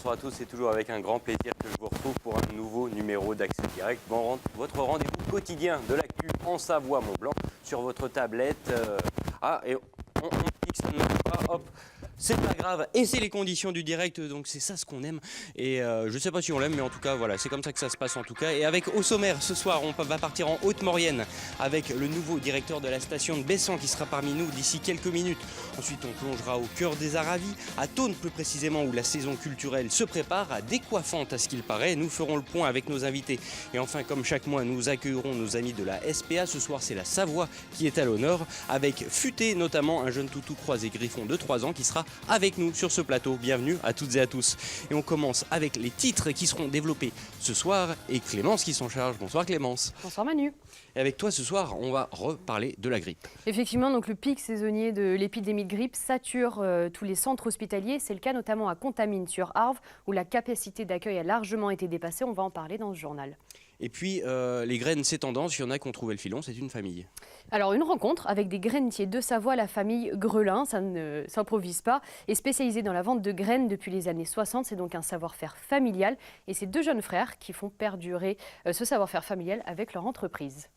bonsoir à tous, c'est toujours avec un grand plaisir que je vous retrouve pour un nouveau numéro d'Accès Direct, votre rendez-vous quotidien de l'actu en Savoie-Mont-Blanc sur votre tablette. Et on fixe, ça ne marche pas, hop. C'est pas grave, et c'est les conditions du direct, donc c'est ça ce qu'on aime. Et je sais pas si on l'aime, mais en tout cas, voilà, c'est comme ça que ça se passe en tout cas. Et avec au sommaire, ce soir, on va partir en Haute-Maurienne avec le nouveau directeur de la station de Bessan qui sera parmi nous d'ici quelques minutes. Ensuite, on plongera au cœur des Aravis, à Thônes plus précisément, où la saison culturelle se prépare, à décoiffante à ce qu'il paraît. Nous ferons le point avec nos invités. Et enfin, comme chaque mois, nous accueillerons nos amis de la SPA. Ce soir, c'est la Savoie qui est à l'honneur, avec Futé notamment, un jeune toutou croisé griffon de 3 ans qui sera avec nous sur ce plateau. Bienvenue à toutes et à tous. Et on commence avec les titres qui seront développés ce soir et Clémence qui s'en charge. Bonsoir Clémence. Bonsoir Manu. Et avec toi ce soir, on va reparler de la grippe. Effectivement, donc le pic saisonnier de l'épidémie de grippe sature tous les centres hospitaliers. C'est le cas notamment à Contamine-sur-Arve où la capacité d'accueil a largement été dépassée. On va en parler dans ce journal. Et puis, les graines, c'est tendance. Il y en a qui ont trouvé le filon, c'est une famille. Alors, une rencontre avec des grainetiers de Savoie, la famille Grelin, ça ne s'improvise pas, est spécialisée dans la vente de graines depuis les années 60. C'est donc un savoir-faire familial. Et c'est 2 jeunes frères qui font perdurer ce savoir-faire familial avec leur entreprise.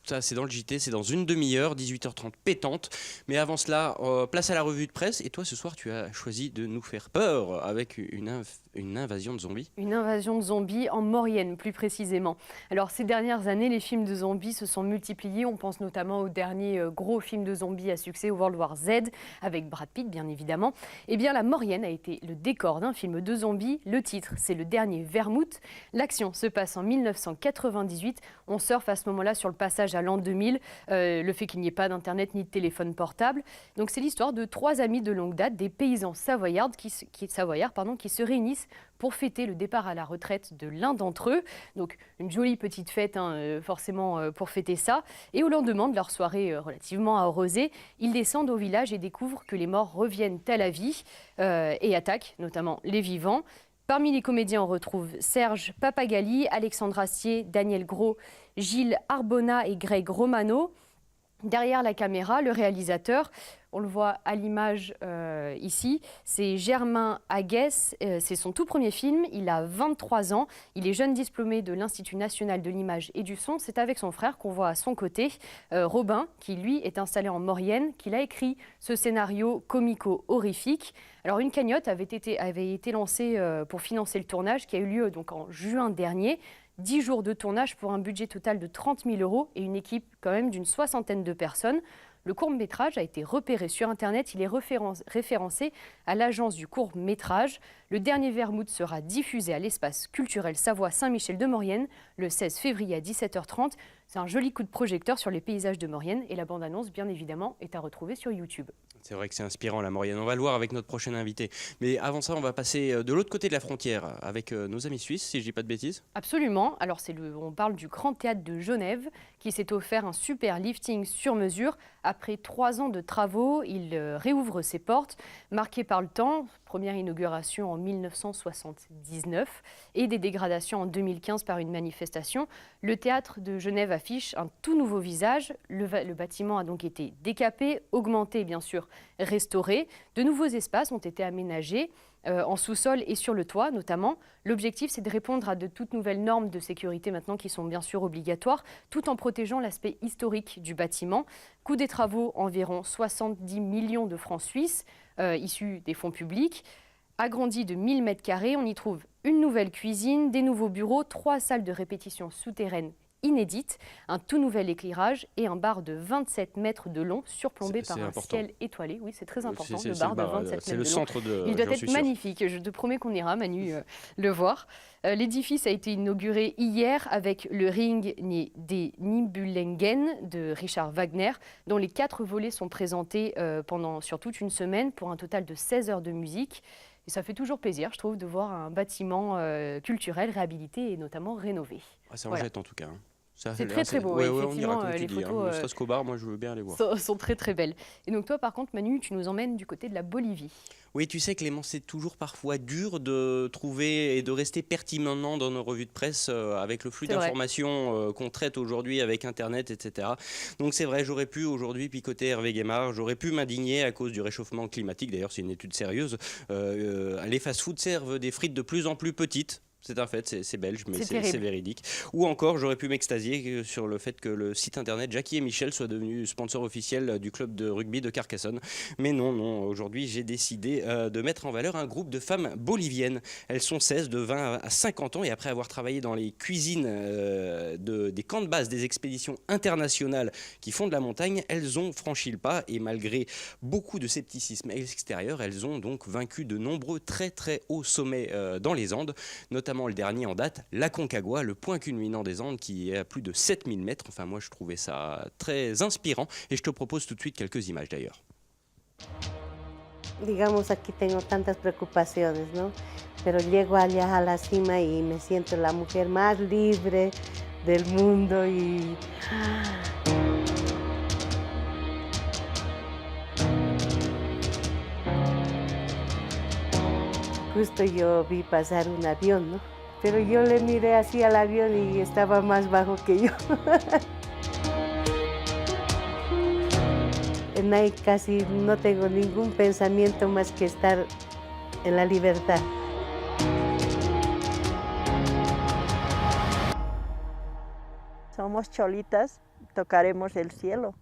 Ça, c'est dans le JT, c'est dans une demi-heure, 18h30 pétante. Mais avant cela, place à la revue de presse. Et toi, ce soir, tu as choisi de nous faire peur avec une invasion de zombies. Une invasion de zombies en Maurienne, plus précisément. Alors, ces dernières années, les films de zombies se sont multipliés. On pense notamment au dernier gros film de zombies à succès, World War Z, avec Brad Pitt, bien évidemment. Eh bien, la Maurienne a été le décor d'un film de zombies. Le titre, c'est Le Dernier Vermouth. L'action se passe en 1998. On surfe à ce moment-là sur le passage à l'an 2000, le fait qu'il n'y ait pas d'internet ni de téléphone portable. Donc c'est l'histoire de 3 amis de longue date, des paysans savoyards qui se réunissent pour fêter le départ à la retraite de l'un d'entre eux. Donc une jolie petite fête forcément pour fêter ça. Et au lendemain de leur soirée relativement arrosée, ils descendent au village et découvrent que les morts reviennent à la vie et attaquent notamment les vivants. Parmi les comédiens, on retrouve Serge Papagali, Alexandre Astier, Daniel Gros, Gilles Arbona et Greg Romano. Derrière la caméra, le réalisateur, on le voit à l'image ici, c'est Germain Aguès, c'est son tout premier film, il a 23 ans, il est jeune diplômé de l'Institut national de l'image et du son. C'est avec son frère qu'on voit à son côté, Robin, qui lui est installé en Maurienne, qu'il a écrit ce scénario comico-horrifique. Alors une cagnotte avait été lancée pour financer le tournage qui a eu lieu donc en juin dernier. 10 jours de tournage pour un budget total de 30 000 € et une équipe quand même d'une 60aine de personnes. Le court-métrage a été repéré sur Internet. Il est référencé à l'agence du court-métrage. Le dernier Vermouth sera diffusé à l'espace culturel Savoie Saint-Michel de Maurienne le 16 février à 17h30. C'est un joli coup de projecteur sur les paysages de Maurienne et la bande-annonce, bien évidemment, est à retrouver sur YouTube. C'est vrai que c'est inspirant la Maurienne, on va le voir avec notre prochain invité. Mais avant ça, on va passer de l'autre côté de la frontière avec nos amis suisses, si je ne dis pas de bêtises. Absolument, alors on parle du Grand Théâtre de Genève qui s'est offert un super lifting sur mesure. Après 3 ans de travaux, il réouvre ses portes, marqué par le temps, première inauguration en 1979 et des dégradations en 2015 par une manifestation. Le théâtre de Genève affiche un tout nouveau visage. Le bâtiment a donc été décapé, augmenté bien sûr, restauré. De nouveaux espaces ont été aménagés en sous-sol et sur le toit notamment. L'objectif, c'est de répondre à de toutes nouvelles normes de sécurité maintenant qui sont bien sûr obligatoires, tout en protégeant l'aspect historique du bâtiment. Coût des travaux, environ 70 millions de francs suisses, issus des fonds publics. Agrandi de 1000 m², on y trouve une nouvelle cuisine, des nouveaux bureaux, 3 salles de répétition souterraines inédite, un tout nouvel éclairage et un bar de 27 mètres de long surplombé par un ciel étoilé. Oui, c'est très important, le bar de 27 mètres de long. C'est le centre de... Il doit être magnifique, je te promets qu'on ira, Manu, le voir. L'édifice a été inauguré hier avec le Ring des Nibelungen de Richard Wagner, dont les 4 volets sont présentés sur toute une semaine pour un total de 16 heures de musique. Et ça fait toujours plaisir, je trouve, de voir un bâtiment culturel réhabilité et notamment rénové. Ça en jette en tout cas. C'est très très beau, ouais, effectivement, on dirait, comme les tu dis, hein. photos Ne serait-ce qu'au bar, moi je veux bien aller voir. sont très très belles. Et donc toi, par contre, Manu, tu nous emmènes du côté de la Bolivie. Oui, tu sais, Clément, c'est toujours parfois dur de trouver et de rester pertinent dans nos revues de presse avec le flux C'est vrai. d'informations qu'on traite aujourd'hui avec Internet, etc. Donc c'est vrai, j'aurais pu aujourd'hui picoter Hervé Guémard, j'aurais pu m'indigner à cause du réchauffement climatique, d'ailleurs c'est une étude sérieuse. Les fast-foods servent des frites de plus en plus petites. C'est un fait, c'est belge, mais C'est c'est terrible. véridique. Ou encore, j'aurais pu m'extasier sur le fait que le site internet Jackie et Michel soit devenu sponsor officiel du club de rugby de Carcassonne. Mais non, aujourd'hui, j'ai décidé de mettre en valeur un groupe de femmes boliviennes. Elles sont 16, de 20 à 50 ans, et après avoir travaillé dans les cuisines des camps de base des expéditions internationales qui font de la montagne, elles ont franchi le pas, et malgré beaucoup de scepticisme extérieur, elles ont donc vaincu de nombreux très très hauts sommets dans les Andes, notamment le dernier en date, la Concagua, le point culminant des Andes qui est à plus de 7000 mètres. Enfin, moi, je trouvais ça très inspirant et je te propose tout de suite quelques images d'ailleurs. Digamos, aquí tengo tantas preocupaciones, ¿no? Pero llego allá a la cima y me siento la mujer más libre del mundo y... Justo yo vi pasar un avión, ¿no? Pero yo le miré así al avión y estaba más bajo que yo. Casi no tengo ningún pensamiento más que estar en la libertad. Somos cholitas, tocaremos el cielo.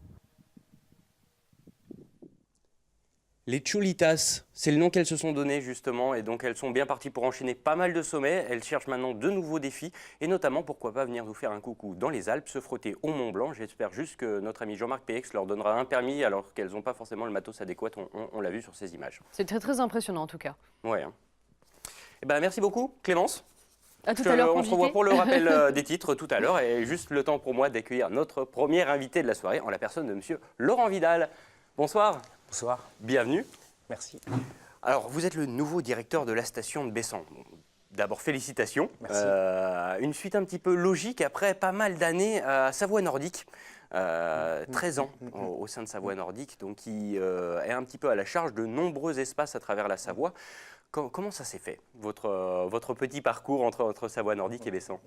Les Cholitas, c'est le nom qu'elles se sont donné justement, et donc elles sont bien parties pour enchaîner pas mal de sommets. Elles cherchent maintenant de nouveaux défis, et notamment pourquoi pas venir nous faire un coucou dans les Alpes, se frotter au Mont Blanc. J'espère juste que notre ami Jean-Marc PX leur donnera un permis alors qu'elles n'ont pas forcément le matos adéquat, on l'a vu sur ces images. C'est très très impressionnant en tout cas. Ouais. Hein. Eh ben, merci beaucoup Clémence. À tout à l'heure. On se revoit pour le rappel des titres tout à l'heure, et juste le temps pour moi d'accueillir notre premier invité de la soirée en la personne de monsieur Laurent Vidal. Bonsoir. Bonsoir. Bienvenue. Merci. Alors, vous êtes le nouveau directeur de la station de Bessan. D'abord, félicitations. Merci. Une suite un petit peu logique après pas mal d'années à Savoie Nordique. 13 ans au sein de Savoie Nordique, donc qui est un petit peu à la charge de nombreux espaces à travers la Savoie. Comment ça s'est fait, votre petit parcours entre Savoie Nordique et Bessan?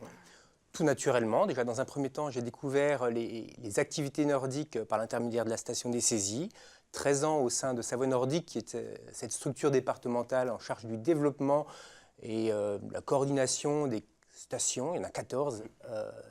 Tout naturellement. Déjà, dans un premier temps, j'ai découvert les activités nordiques par l'intermédiaire de la station des saisies. 13 ans au sein de Savoie Nordique, qui est cette structure départementale en charge du développement et la coordination des stations. Il y en a 14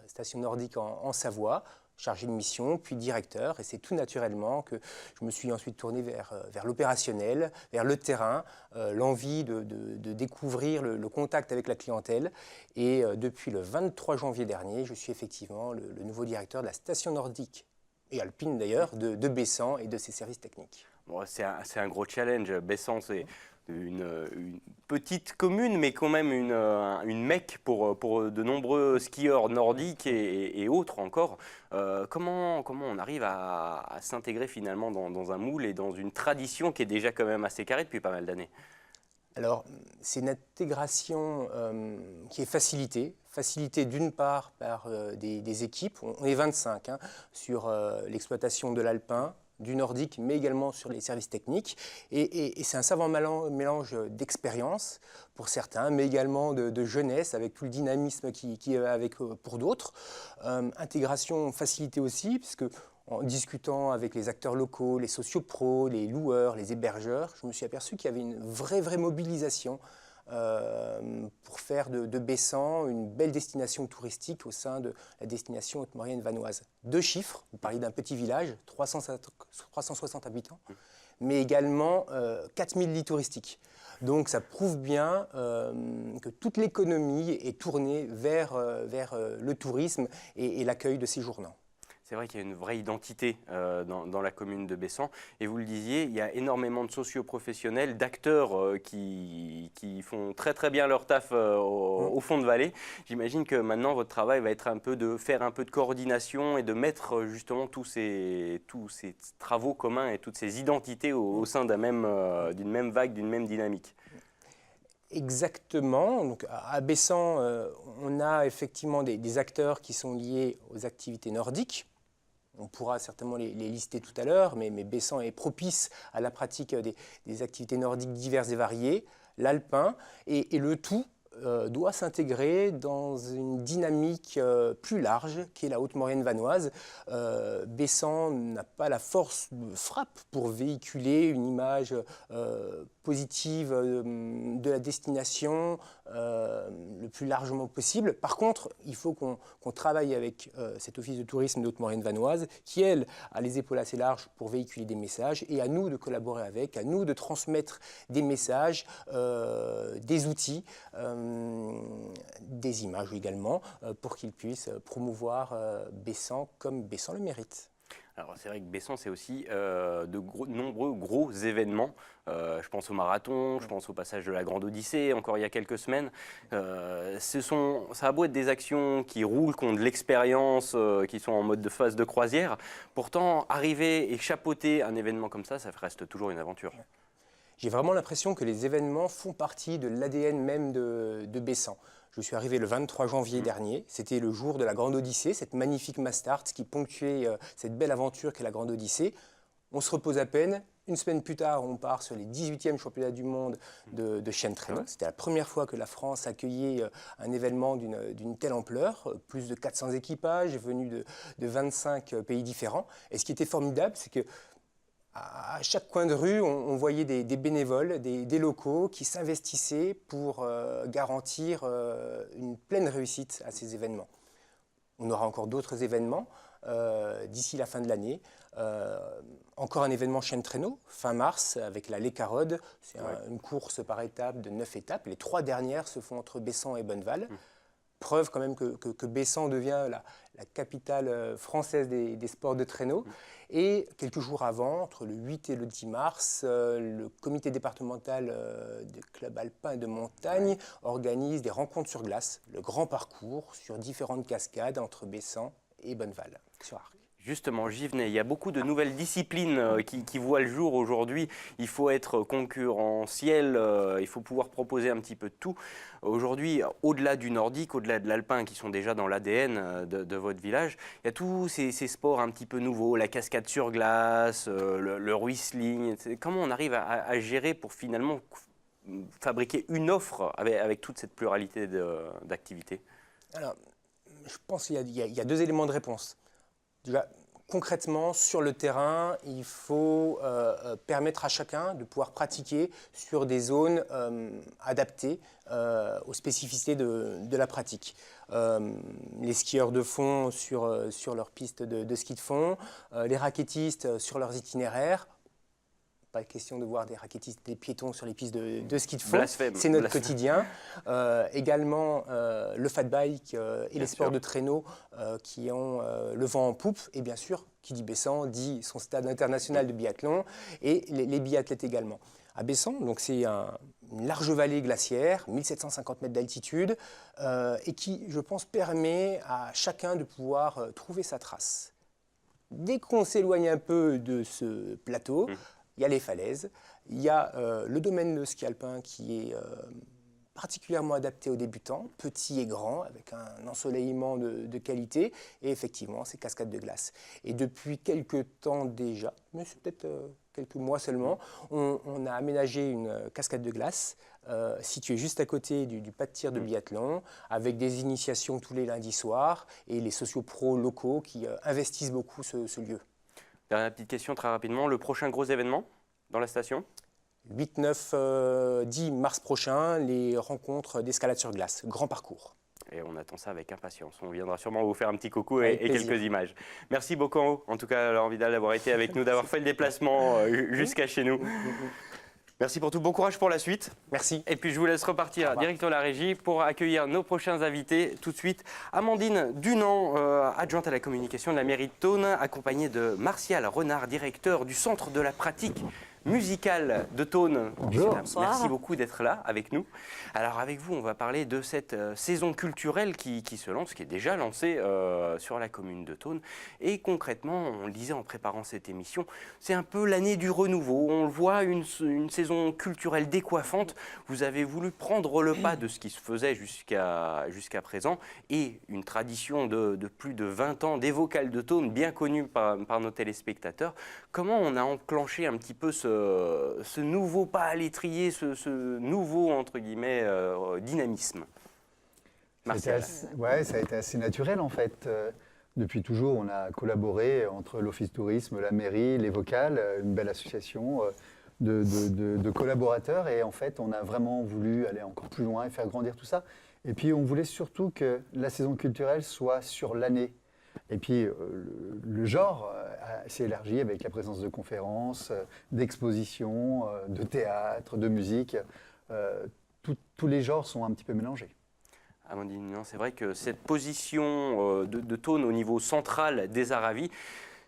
stations nordiques en Savoie, chargé de mission, puis directeur. Et c'est tout naturellement que je me suis ensuite tourné vers l'opérationnel, vers le terrain, l'envie de découvrir le contact avec la clientèle. Et depuis le 23 janvier dernier, je suis effectivement le nouveau directeur de la station nordique, et alpine d'ailleurs, de Bessan et de ses services techniques. Bon, c'est un gros challenge. Bessan, c'est une petite commune, mais quand même une mecque pour de nombreux skieurs nordiques et autres encore. Comment on arrive à s'intégrer finalement dans un moule et dans une tradition qui est déjà quand même assez carrée depuis pas mal d'années? Alors, c'est une intégration qui est facilitée d'une part par des équipes. On est 25 sur l'exploitation de l'alpin, du nordique, mais également sur les services techniques. Et c'est un savant mélange d'expérience pour certains, mais également de jeunesse, avec tout le dynamisme qui est avec pour d'autres. Intégration facilitée aussi, puisque en discutant avec les acteurs locaux, les sociopros, les loueurs, les hébergeurs, je me suis aperçu qu'il y avait une vraie mobilisation pour faire de Bessan une belle destination touristique au sein de la destination haute-maurienne vanoise. 2 chiffres, vous parliez d'un petit village, 360 habitants, mais également 4000 lits touristiques. Donc ça prouve bien que toute l'économie est tournée vers le tourisme et l'accueil de séjournants. C'est vrai qu'il y a une vraie identité dans la commune de Bessan. Et vous le disiez, il y a énormément de socio-professionnels, d'acteurs qui font très bien leur taf au fond de vallée. J'imagine que maintenant, votre travail va être un peu de faire un peu de coordination et de mettre justement tous ces travaux communs et toutes ces identités au sein d'une même vague, d'une même dynamique. Exactement. Donc, à Bessan, on a effectivement des acteurs qui sont liés aux activités nordiques. On pourra certainement les lister tout à l'heure, mais Bessan est propice à la pratique des activités nordiques diverses et variées, l'alpin, et le tout doit s'intégrer dans une dynamique plus large qui est la Haute-Maurienne vanoise. Bessan n'a pas la force de frappe pour véhiculer une image positive de la destination le plus largement possible. Par contre, il faut qu'on travaille avec cet office de tourisme de Haute-Maurienne vanoise qui, elle, a les épaules assez larges pour véhiculer des messages, et à nous de collaborer avec, à nous de transmettre des messages, des outils, des images également, pour qu'ils puissent promouvoir Bessan comme Bessan le mérite. Alors c'est vrai que Bessan, c'est aussi de nombreux gros événements. Je pense au marathon, je pense au passage de la Grande Odyssée, encore il y a quelques semaines. Ça a beau être des actions qui roulent, qui ont de l'expérience, qui sont en mode de phase de croisière. Pourtant, arriver et chapeauter un événement comme ça reste toujours une aventure. J'ai vraiment l'impression que les événements font partie de l'ADN même de Bessan. Je suis arrivé le 23 janvier dernier, c'était le jour de la Grande Odyssée, cette magnifique Mastart qui ponctuait cette belle aventure qu'est la Grande Odyssée. On se repose à peine. Une semaine plus tard, on part sur les 18e championnats du monde de chaîne traîneau. C'était la première fois que la France accueillait un événement d'une telle ampleur, plus de 400 équipages venus de 25 pays différents. Et ce qui était formidable, c'est que à chaque coin de rue, on voyait des bénévoles, des locaux qui s'investissaient pour garantir une pleine réussite à ces événements. On aura encore d'autres événements d'ici la fin de l'année. Encore un événement chaîne traîneau, fin mars, avec la Lécarode. C'est une course par étapes de 9 étapes. Les 3 dernières se font entre Bessan et Bonneval. Preuve quand même que Bessan devient la capitale française des sports de traîneau. Et quelques jours avant, entre le 8 et le 10 mars, le comité départemental des clubs alpins et de montagne organise des rencontres sur glace, le grand parcours sur différentes cascades entre Bessan et Bonneval, sur Arc. Justement, j'y venais. Il y a beaucoup de nouvelles disciplines qui voient le jour aujourd'hui. Il faut être concurrentiel, il faut pouvoir proposer un petit peu de tout. Aujourd'hui, au-delà du nordique, au-delà de l'alpin qui sont déjà dans l'ADN de votre village, il y a tous ces sports un petit peu nouveaux, la cascade sur glace, le Riesling. Comment on arrive à gérer pour finalement fabriquer une offre avec toute cette pluralité d'activités? Alors, je pense qu'il y a 2 éléments de réponse. Déjà, concrètement, sur le terrain, il faut permettre à chacun de pouvoir pratiquer sur des zones adaptées aux spécificités de la pratique. Les skieurs de fond sur leur piste de ski de fond, les raquettistes sur leurs itinéraires. Pas question de voir des raquettistes, des piétons sur les pistes de ski de fond. C'est notre quotidien. Également le fat bike et les sports de traîneau qui ont le vent en poupe. Et bien sûr, qui dit Bessan dit son stade international de biathlon et les biathlètes également. À Bessan, donc c'est une large vallée glaciaire, 1750 mètres d'altitude, et qui, je pense, permet à chacun de pouvoir trouver sa trace. Dès qu'on s'éloigne un peu de ce plateau, il y a les falaises, il y a le domaine de ski alpin qui est particulièrement adapté aux débutants, petits et grands, avec un ensoleillement de qualité, et effectivement ces cascades de glace. Et depuis quelques temps déjà, mais c'est peut-être quelques mois seulement, on a aménagé une cascade de glace située juste à côté du pas de tir de biathlon, avec des initiations tous les lundis soirs, et les sociopros locaux qui investissent beaucoup ce lieu. Dernière petite question très rapidement, le prochain gros événement dans la station? 8, 9, 10 mars prochain, les rencontres d'escalade sur glace, grand parcours. Et on attend ça avec impatience. On viendra sûrement vous faire un petit coucou et quelques images. Merci beaucoup, en tout cas, Laurent Vidal, d'avoir été avec nous, d'avoir fait le déplacement jusqu'à chez nous. Merci pour tout, bon courage pour la suite. Merci. Et puis je vous laisse repartir directement à la régie pour accueillir nos prochains invités. Tout de suite, Amandine Dunant, adjointe à la communication de la mairie de Thônes, accompagnée de Martial Renard, directeur du centre de la pratique musical de Thônes. Bonjour. Merci beaucoup d'être là avec nous. Alors avec vous, on va parler de cette saison culturelle qui se lance, qui est déjà lancée sur la commune de Thônes. Et concrètement, on le disait en préparant cette émission, c'est un peu l'année du renouveau. On le voit, une saison culturelle décoiffante. Vous avez voulu prendre le pas de ce qui se faisait jusqu'à présent et une tradition de plus de 20 ans des vocales de Thônes, bien connue par nos téléspectateurs. Comment on a enclenché un petit peu ce nouveau pas à l'étrier, ce nouveau, entre guillemets, dynamisme? Martial. Ça a été assez naturel en fait. Depuis toujours, on a collaboré entre l'Office Tourisme, la mairie, les vocales, une belle association de collaborateurs. Et en fait, on a vraiment voulu aller encore plus loin et faire grandir tout ça. Et puis, on voulait surtout que la saison culturelle soit sur l'année. Et puis, le genre s'est élargi avec la présence de conférences, d'expositions, de théâtre, de musique. Tous les genres sont un petit peu mélangés. Amandine, c'est vrai que cette position de Thônes au niveau central des Aravis,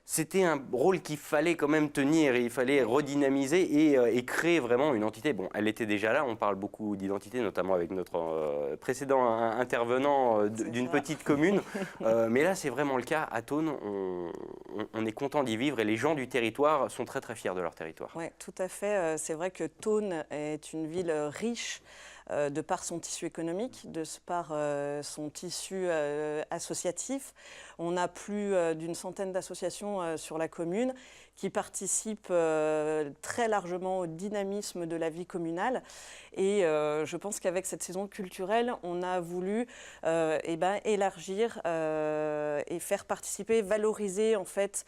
c'était un rôle qu'il fallait quand même tenir, et il fallait redynamiser et créer vraiment une entité. Bon, elle était déjà là, on parle beaucoup d'identité, notamment avec notre précédent intervenant d'une petite commune. Mais là, c'est vraiment le cas. À Thônes, on est content d'y vivre et les gens du territoire sont très très fiers de leur territoire. Oui, tout à fait. C'est vrai que Thônes est une ville riche de par son tissu économique, de par son tissu associatif. On a plus d'une centaine d'associations sur la commune qui participent très largement au dynamisme de la vie communale. Et je pense qu'avec cette saison culturelle, on a voulu élargir et faire participer, valoriser en fait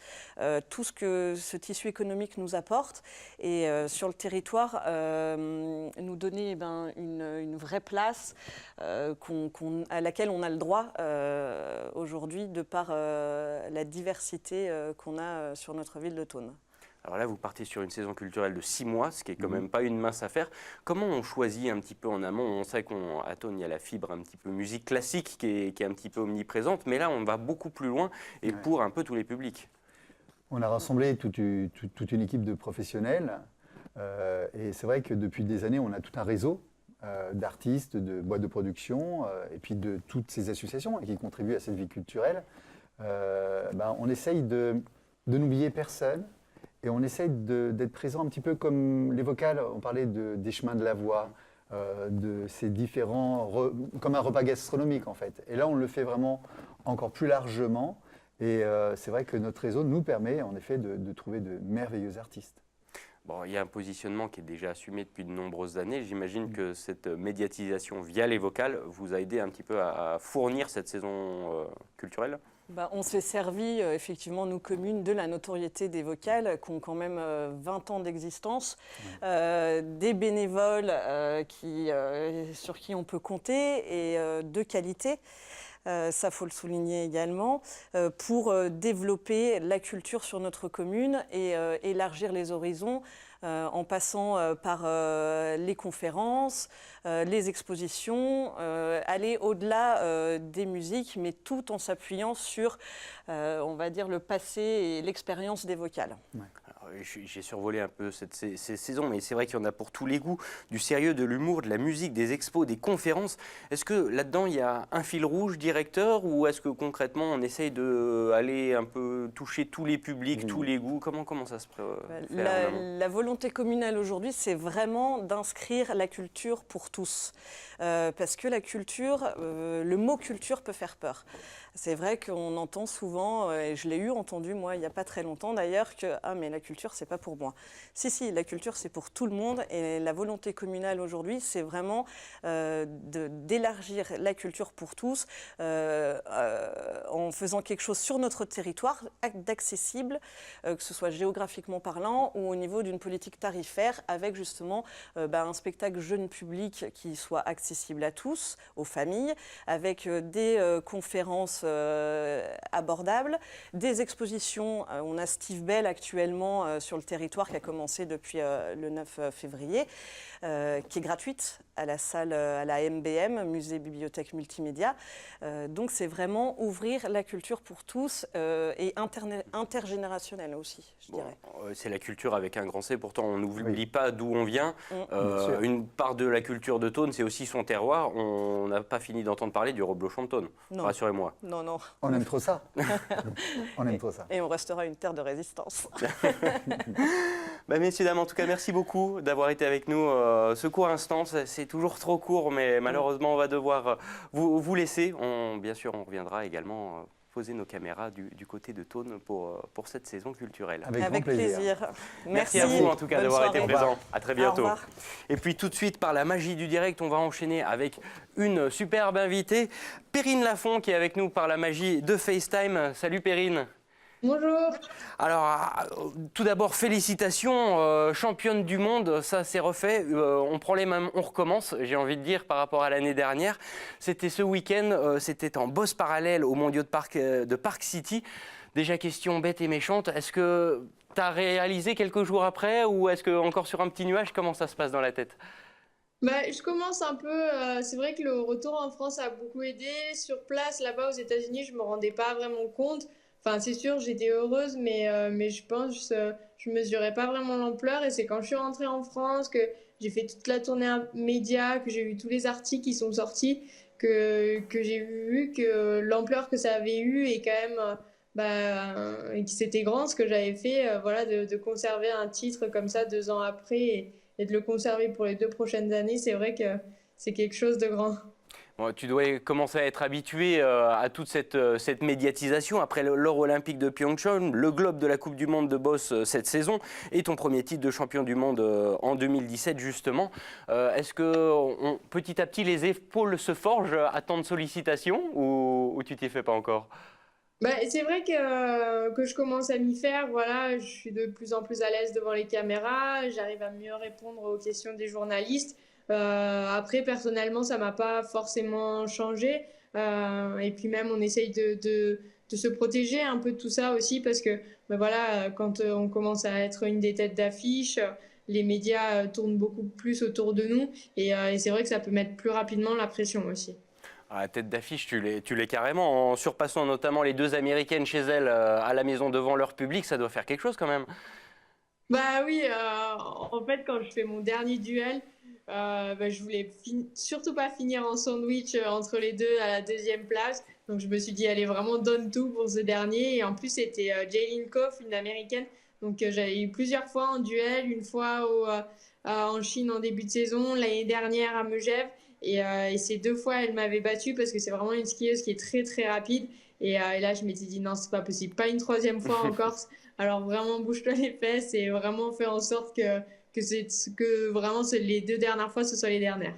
tout ce que ce tissu économique nous apporte. Et sur le territoire, nous donner une vraie place à laquelle on a le droit aujourd'hui de par la diversité qu'on a sur notre ville de Thônes. Alors là, vous partez sur une saison culturelle de 6 mois, ce qui est quand même pas une mince affaire. Comment on choisit un petit peu en amont? On sait qu'à Thônes, il y a la fibre un petit peu musique classique qui est un petit peu omniprésente, mais là, on va beaucoup plus loin et pour un peu tous les publics. On a rassemblé toute une équipe de professionnels et c'est vrai que depuis des années, on a tout un réseau d'artistes, de boîtes de production et puis de toutes ces associations qui contribuent à cette vie culturelle. On essaye de n'oublier personne et on essaye d'être présent un petit peu comme les vocales. On parlait des chemins de la voix, de ces différents, comme un repas gastronomique en fait. Et là, on le fait vraiment encore plus largement. Et c'est vrai que notre réseau nous permet en effet de trouver de merveilleux artistes. Bon, il y a un positionnement qui est déjà assumé depuis de nombreuses années. J'imagine que cette médiatisation via les vocales vous a aidé un petit peu à fournir cette saison culturelle. On s'est servi, effectivement, nous communes, de la notoriété des vocales, qui ont quand même 20 ans d'existence, des bénévoles sur qui on peut compter et de qualité. Ça, faut le souligner également, pour développer la culture sur notre commune et élargir les horizons en passant par les conférences, les expositions, aller au-delà des musiques, mais tout en s'appuyant sur, on va dire, le passé et l'expérience des vocales. Ouais. J'ai survolé un peu ces saisons, mais c'est vrai qu'il y en a pour tous les goûts, du sérieux, de l'humour, de la musique, des expos, des conférences. Est-ce que là-dedans, il y a un fil rouge directeur ou est-ce que concrètement, on essaye d'aller un peu toucher tous les publics, tous les goûts? Comment ça se fait? La volonté communale aujourd'hui, c'est vraiment d'inscrire la culture pour tous. Parce que la culture, le mot culture peut faire peur. C'est vrai qu'on entend souvent, et je l'ai entendu moi il n'y a pas très longtemps d'ailleurs, que « Ah mais la culture c'est pas pour moi ». Si, la culture c'est pour tout le monde et la volonté communale aujourd'hui c'est vraiment d'élargir la culture pour tous en faisant quelque chose sur notre territoire d'accessible, que ce soit géographiquement parlant ou au niveau d'une politique tarifaire avec justement un spectacle jeune public qui soit accessible à tous, aux familles, avec des conférences abordables, des expositions. On a Steve Bell actuellement sur le territoire qui a commencé depuis le 9 février, qui est gratuite à la salle, à la MBM, Musée Bibliothèque Multimédia. Donc c'est vraiment ouvrir la culture pour tous et intergénérationnelle aussi, je dirais. C'est la culture avec un grand C, pourtant on n'oublie pas d'où on vient. Une part de la culture de Thônes, c'est aussi son terroir. On n'a pas fini d'entendre parler du reblochon de Thônes, rassurez-moi. Non, non. On aime trop ça. On aime trop ça. Et on restera une terre de résistance. Messieurs, dames, en tout cas, merci beaucoup d'avoir été avec nous. Ce court instant, c'est toujours trop court, mais malheureusement, on va devoir vous laisser. Bien sûr, on reviendra également poser nos caméras du côté de Thônes pour cette saison culturelle. Avec plaisir. Merci à vous, en tout cas, d'avoir été présent. À très bientôt. Et puis, tout de suite, par la magie du direct, on va enchaîner avec une superbe invitée, Perrine Lafont, qui est avec nous par la magie de FaceTime. Salut Perrine. Bonjour. Alors, tout d'abord, félicitations, championne du monde, ça c'est refait. On prend les mêmes, on recommence, j'ai envie de dire, par rapport à l'année dernière. C'était ce week-end, c'était en bosse parallèle aux mondiaux de Park City. Déjà, question bête et méchante, est-ce que tu as réalisé quelques jours après ou est-ce que encore sur un petit nuage, comment ça se passe dans la tête ? Je commence un peu, c'est vrai que le retour en France a beaucoup aidé. Sur place, là-bas aux États-Unis, je ne me rendais pas vraiment compte. Enfin, c'est sûr, j'étais heureuse, mais je pense je mesurais pas vraiment l'ampleur. Et c'est quand je suis rentrée en France, que j'ai fait toute la tournée média, que j'ai vu tous les articles qui sont sortis, que j'ai vu que l'ampleur que ça avait eu et quand même, et que c'était grand ce que j'avais fait, voilà, de conserver un titre comme ça 2 ans après et de le conserver pour les 2 prochaines années, c'est vrai que c'est quelque chose de grand. Bon, tu dois commencer à être habitué à toute cette médiatisation après l'or olympique de Pyeongchang, le globe de la Coupe du Monde de boss cette saison et ton premier titre de champion du monde en 2017 justement. Est-ce que petit à petit les épaules se forgent à tant de sollicitations ou tu t'y fais pas encore ? C'est vrai que je commence à m'y faire, voilà, je suis de plus en plus à l'aise devant les caméras, j'arrive à mieux répondre aux questions des journalistes. Après, personnellement, ça m'a pas forcément changé. Et puis même, on essaye de se protéger un peu de tout ça aussi parce que voilà, quand on commence à être une des têtes d'affiche, les médias tournent beaucoup plus autour de nous et c'est vrai que ça peut mettre plus rapidement la pression aussi. À la tête d'affiche, tu l'es carrément, en surpassant notamment les 2 Américaines chez elles à la maison devant leur public, ça doit faire quelque chose quand même. Oui, en fait, quand je fais mon dernier duel, je voulais surtout pas finir en sandwich entre les deux à la 2e place. Donc je me suis dit, allez, vraiment donne tout pour ce dernier. Et en plus, c'était Jaylin Koff, une américaine. Donc j'avais eu plusieurs fois en duel, une fois en Chine en début de saison, l'année dernière à Megève. Et ces 2 fois, elle m'avait battue parce que c'est vraiment une skieuse qui est très très rapide. Et là, je m'étais dit, non, c'est pas possible. Pas une 3e fois en Corse. Alors vraiment, bouge-toi les fesses et vraiment fais en sorte que vraiment les 2 dernières fois, ce soient les dernières.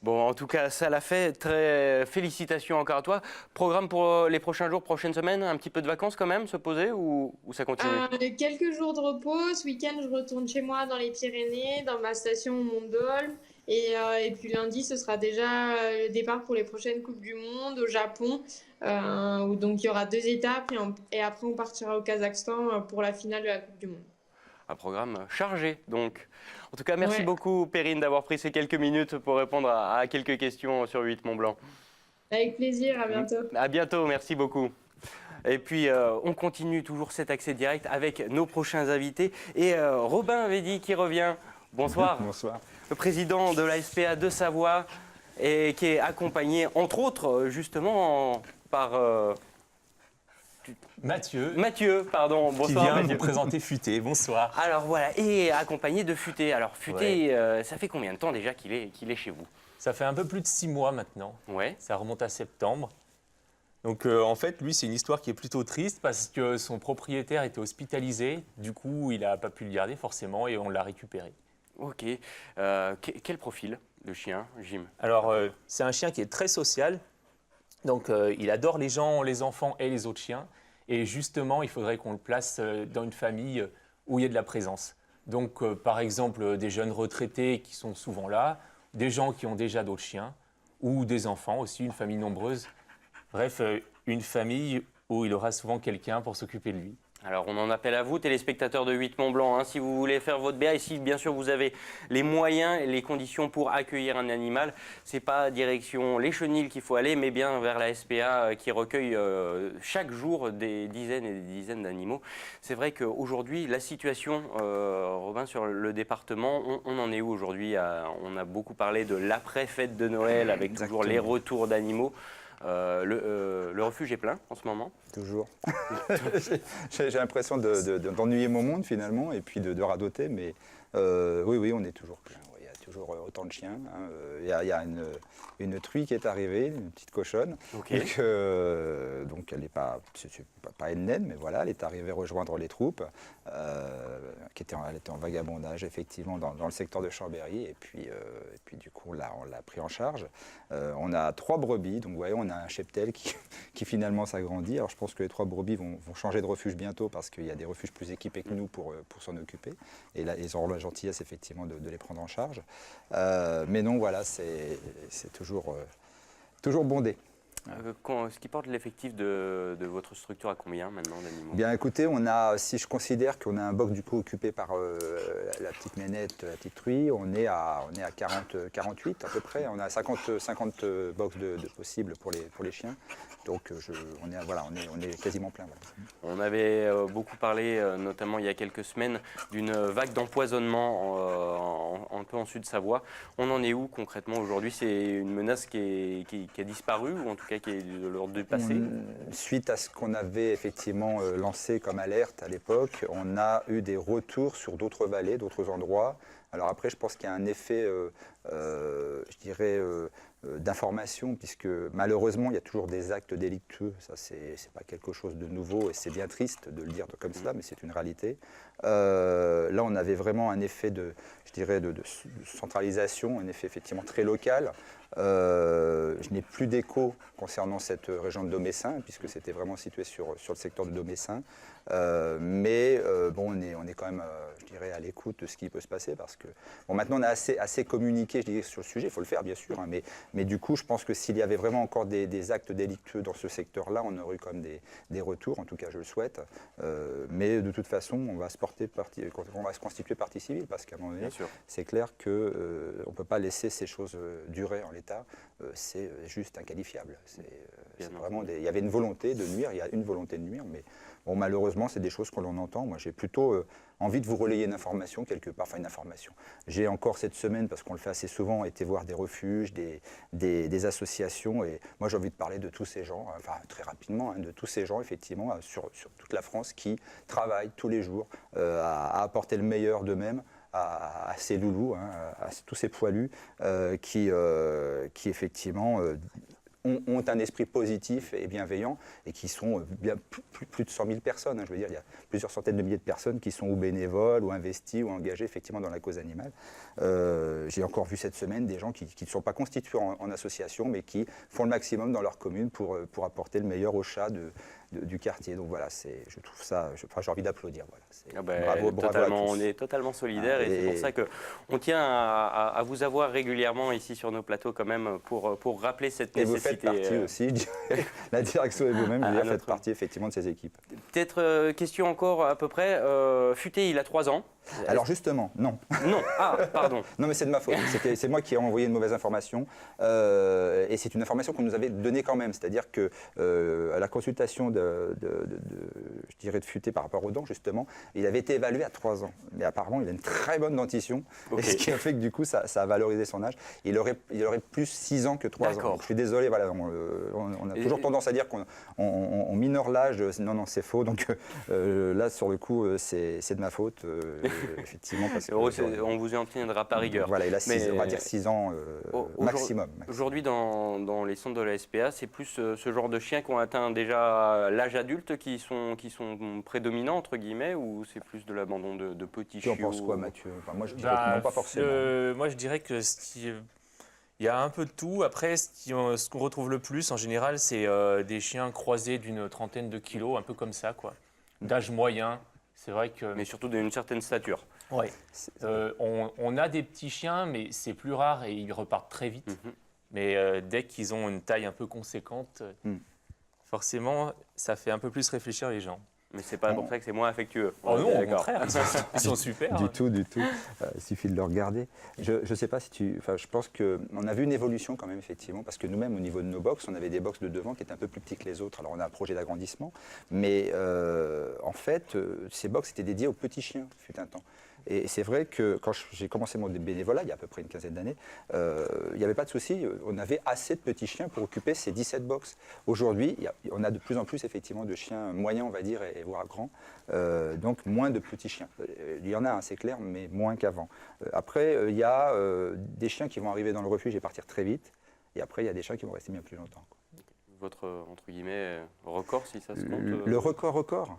Bon, en tout cas, ça l'a fait. Très félicitations encore à toi. Programme pour les prochains jours, prochaines semaines, un petit peu de vacances quand même, se poser ou ça continue ? Quelques jours de repos. Ce week-end, je retourne chez moi dans les Pyrénées, dans ma station Mont-Dol. Et puis lundi, ce sera déjà le départ pour les prochaines Coupes du Monde au Japon. Où donc il y aura 2 étapes et après on partira au Kazakhstan pour la finale de la Coupe du Monde. Un programme chargé donc. En tout cas, merci beaucoup Perrine d'avoir pris ces quelques minutes pour répondre à quelques questions sur 8 Mont-Blanc. Avec plaisir, à bientôt. À bientôt, merci beaucoup. Et puis, on continue toujours cet accès direct avec nos prochains invités. Et Robin Védy qui revient. Bonsoir. Bonsoir. Le président de la SPA de Savoie et qui est accompagné, entre autres, justement, par... Mathieu, pardon. Bonsoir, qui vient Mathieu. vous présenter Futé. Bonsoir. Alors voilà, et accompagné de Futé. Alors Futé, ça fait combien de temps déjà qu'il est chez vous ? Ça fait un peu plus de 6 mois maintenant. Ouais. Ça remonte à septembre. Donc en fait, lui, c'est une histoire qui est plutôt triste parce que son propriétaire était hospitalisé. Du coup, il n'a pas pu le garder forcément et on l'a récupéré. Ok. Quel profil de chien, Jim ? Alors, c'est un chien qui est très social. Donc, il adore les gens, les enfants et les autres chiens. Et justement, il faudrait qu'on le place dans une famille où il y a de la présence. Donc, par exemple, des jeunes retraités qui sont souvent là, des gens qui ont déjà d'autres chiens, ou des enfants aussi, une famille nombreuse. Bref, une famille où il aura souvent quelqu'un pour s'occuper de lui. Alors on en appelle à vous, téléspectateurs de 8 Mont-Blanc, hein, si vous voulez faire votre BA et si bien sûr vous avez les moyens et les conditions pour accueillir un animal, c'est pas direction les Chenils qu'il faut aller, mais bien vers la SPA qui recueille chaque jour des dizaines et des dizaines d'animaux. C'est vrai qu'aujourd'hui, la situation, Robin, sur le département, on en est où aujourd'hui? On a beaucoup parlé de l'après-fête de Noël avec toujours les retours d'animaux. Le refuge est plein en ce moment. Toujours. J'ai l'impression d'ennuyer mon monde finalement et puis de radoter, mais oui, on est toujours plein. Il y a toujours autant de chiens. Hein. Il y a une truie qui est arrivée, une petite cochonne. Okay. Donc elle n'est pas une naine, mais voilà, elle est arrivée rejoindre les troupes, elle était en vagabondage effectivement dans le secteur de Chambéry, et puis du coup on l'a pris en charge. On a 3 brebis, donc vous voyez, on a un cheptel qui finalement s'agrandit. Alors je pense que les 3 brebis vont changer de refuge bientôt parce qu'il y a des refuges plus équipés que nous pour s'en occuper. Et là, ils auront la gentillesse effectivement de les prendre en charge. Mais non, voilà, c'est toujours bondé. Ce qui porte l'effectif de votre structure à combien maintenant d'animaux? Bien écoutez, si je considère qu'on a un box du coup occupé par la petite nénette, la petite truie, on est à 48 à peu près. On a 50 box de possibles pour les chiens. Donc on est quasiment plein. Voilà. On avait beaucoup parlé, notamment il y a quelques semaines, d'une vague d'empoisonnement un peu en Sud-Savoie. On en est où concrètement aujourd'hui? C'est une menace qui a disparu ou en tout cas qui est de l'ordre du passé? Suite à ce qu'on avait effectivement lancé comme alerte à l'époque, on a eu des retours sur d'autres vallées, d'autres endroits. Alors après, je pense qu'il y a un effet, je dirais, d'information, puisque malheureusement, il y a toujours des actes délictueux. Ça, c'est pas quelque chose de nouveau et c'est bien triste de le dire comme cela, mais c'est une réalité. Là, on avait vraiment un effet de centralisation, un effet effectivement très local. Je n'ai plus d'écho concernant cette région de Domessin, puisque c'était vraiment situé sur le secteur de Domessin. Mais on est quand même, je dirais, à l'écoute de ce qui peut se passer, parce que maintenant on a assez communiqué, je dirais, sur le sujet. Il faut le faire bien sûr, hein, mais du coup je pense que s'il y avait vraiment encore des actes délictueux dans ce secteur-là, on aurait eu quand même des retours. En tout cas, je le souhaite. Mais de toute façon, on va se constituer partie civile, parce qu'à un moment donné, c'est clair qu'on ne peut pas laisser ces choses durer en l'état. C'est juste inqualifiable. Il y avait une volonté de nuire, il y a une volonté de nuire, mais bon, malheureusement, c'est des choses que l'on entend. Moi, j'ai plutôt envie de vous relayer une information quelque part, enfin une information. J'ai encore cette semaine, parce qu'on le fait assez souvent, été voir des refuges, des associations, et moi j'ai envie de parler de tous ces gens, enfin très rapidement, hein, de tous ces gens effectivement sur toute la France qui travaillent tous les jours à apporter le meilleur d'eux-mêmes à ces loulous, hein, à tous ces poilus qui effectivement ont un esprit positif et bienveillant, et qui sont bien plus de 100 000 personnes. Hein, je veux dire, il y a plusieurs centaines de milliers de personnes qui sont ou bénévoles, ou investies, ou engagées effectivement dans la cause animale. J'ai encore vu cette semaine des gens qui ne sont pas constitués en association, mais qui font le maximum dans leur commune pour apporter le meilleur aux chats du quartier. Donc voilà, je trouve ça, j'ai envie d'applaudir. Voilà. Bravo à tous. On est totalement solidaires, et c'est pour ça qu'on tient à vous avoir régulièrement ici sur nos plateaux quand même pour rappeler cette nécessité. Et vous faites partie aussi, la direction et vous-même, vous faites partie effectivement de ces équipes. Peut-être question encore à peu près, Futé, il a 3 ans. Alors justement, non. Non, pardon. Non, mais c'est de ma faute. C'est moi qui ai envoyé une mauvaise information. Et c'est une information qu'on nous avait donnée quand même. C'est-à-dire que à la consultation je dirais de Futé par rapport aux dents, justement, il avait été évalué à 3 ans. Mais apparemment, il a une très bonne dentition. Okay. Ce qui a fait que du coup, ça a valorisé son âge. Il aurait plus 6 ans que 3 ans. Donc, je suis désolé, voilà, on a toujours tendance à dire qu'on minore l'âge. Non, c'est faux. Donc là, sur le coup, c'est de ma faute. Effectivement, parce que, on vous en tiendra pas rigueur. Voilà, il a on va dire 6 ans maximum. Aujourd'hui, dans les centres de la SPA, c'est plus ce genre de chiens qui ont atteint déjà l'âge adulte qui sont prédominants, entre guillemets, ou c'est plus de l'abandon de petits chiots? Tu en penses quoi, Mathieu? Moi, je dirais que non, pas forcément. Moi, je dirais que il y a un peu de tout. Après, ce qu'on retrouve le plus, en général, c'est des chiens croisés d'une trentaine de kilos, un peu comme ça, quoi, d'âge moyen. C'est vrai que... Mais surtout d'une certaine stature. Oui. On a des petits chiens, mais c'est plus rare et ils repartent très vite. Mm-hmm. Mais dès qu'ils ont une taille un peu conséquente, forcément, ça fait un peu plus réfléchir les gens. Mais c'est pas pour ça que c'est moins affectueux. Oh non, au D'accord. contraire, ils sont super. Du tout. Il suffit de le regarder. Je ne sais pas si tu... Enfin, je pense qu'on a vu une évolution quand même, effectivement, parce que nous-mêmes, au niveau de nos box, on avait des box de devant qui étaient un peu plus petits que les autres. Alors, on a un projet d'agrandissement, mais en fait, ces box étaient dédiés aux petits chiens, fut un temps. Et c'est vrai que quand j'ai commencé mon bénévolat, il y a à peu près une quinzaine d'années, il n'y avait pas de souci. On avait assez de petits chiens pour occuper ces 17 box. Aujourd'hui, on a de plus en plus effectivement de chiens moyens, on va dire, et voire grands. Donc moins de petits chiens. Il y en a, c'est clair, mais moins qu'avant. Après, il y a des chiens qui vont arriver dans le refuge et partir très vite. Et après, il y a des chiens qui vont rester bien plus longtemps, quoi. Votre, entre guillemets, record, si ça se compte Le record.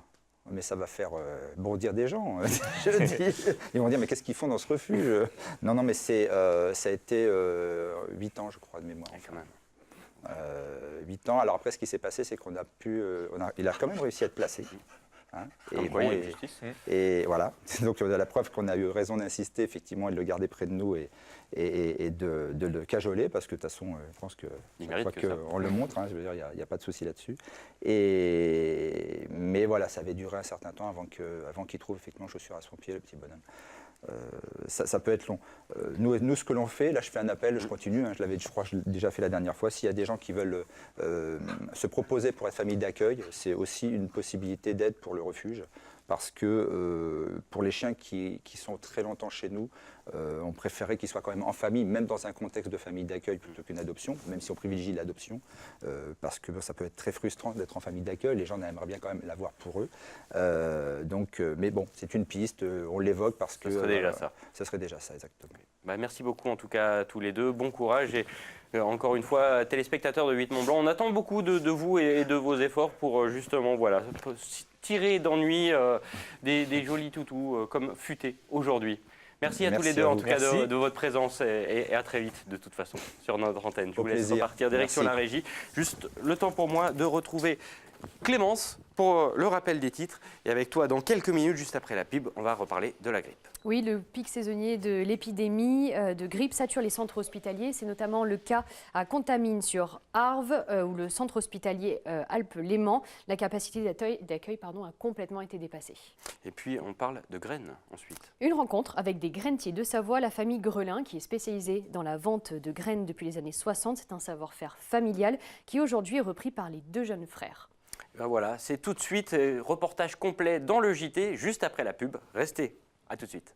Mais ça va faire bondir des gens, je dis. Ils vont dire, mais qu'est-ce qu'ils font dans ce refuge? Non, mais ça a été 8 ans, je crois, de mémoire. Quand même. 8 ans. Alors après, ce qui s'est passé, c'est qu'on a il a quand même réussi à être placé. Hein, et voilà. Donc on a la preuve qu'on a eu raison d'insister, effectivement, et de le garder près de nous et de le cajoler, parce que de toute façon, je pense que on le montre, hein, je veux dire, il n'y a pas de souci là-dessus. Mais voilà, ça avait duré un certain temps avant qu'il trouve effectivement chaussures à son pied, le petit bonhomme. Ça peut être long. Nous, ce que l'on fait, là je fais un appel, je continue, hein, je crois que je l'ai déjà fait la dernière fois, s'il y a des gens qui veulent se proposer pour être famille d'accueil, c'est aussi une possibilité d'aide pour le refuge, parce que pour les chiens qui sont très longtemps chez nous, on préférait qu'ils soient quand même en famille, même dans un contexte de famille d'accueil plutôt qu'une adoption, même si on privilégie l'adoption, parce que ça peut être très frustrant d'être en famille d'accueil, les gens aimeraient bien quand même l'avoir pour eux. Mais bon, c'est une piste, on l'évoque parce que... Ce serait déjà ça. Ce serait déjà ça, exactement. Bah, merci beaucoup en tout cas à tous les deux, bon courage et encore une fois, téléspectateurs de 8 Mont Blanc, on attend beaucoup de vous et de vos efforts pour justement voilà, tirer d'ennui des jolis toutous comme futés aujourd'hui. Merci à tous les deux en tout cas de votre présence et à très vite de toute façon sur notre antenne. Je vous laisse repartir direction la régie. Juste le temps pour moi de retrouver Clémence pour le rappel des titres. Et avec toi, dans quelques minutes, juste après la pub, on va reparler de la grippe. Oui, le pic saisonnier de l'épidémie de grippe sature les centres hospitaliers. C'est notamment le cas à Contamine sur Arves, où le centre hospitalier Alpes-Léman, la capacité d'accueil a complètement été dépassée. Et puis, on parle de graines ensuite. Une rencontre avec des grainetiers de Savoie, la famille Grelin, qui est spécialisée dans la vente de graines depuis les années 60. C'est un savoir-faire familial qui aujourd'hui est repris par les deux jeunes frères. Ben voilà, c'est tout de suite, reportage complet dans le JT, juste après la pub. Restez, à tout de suite.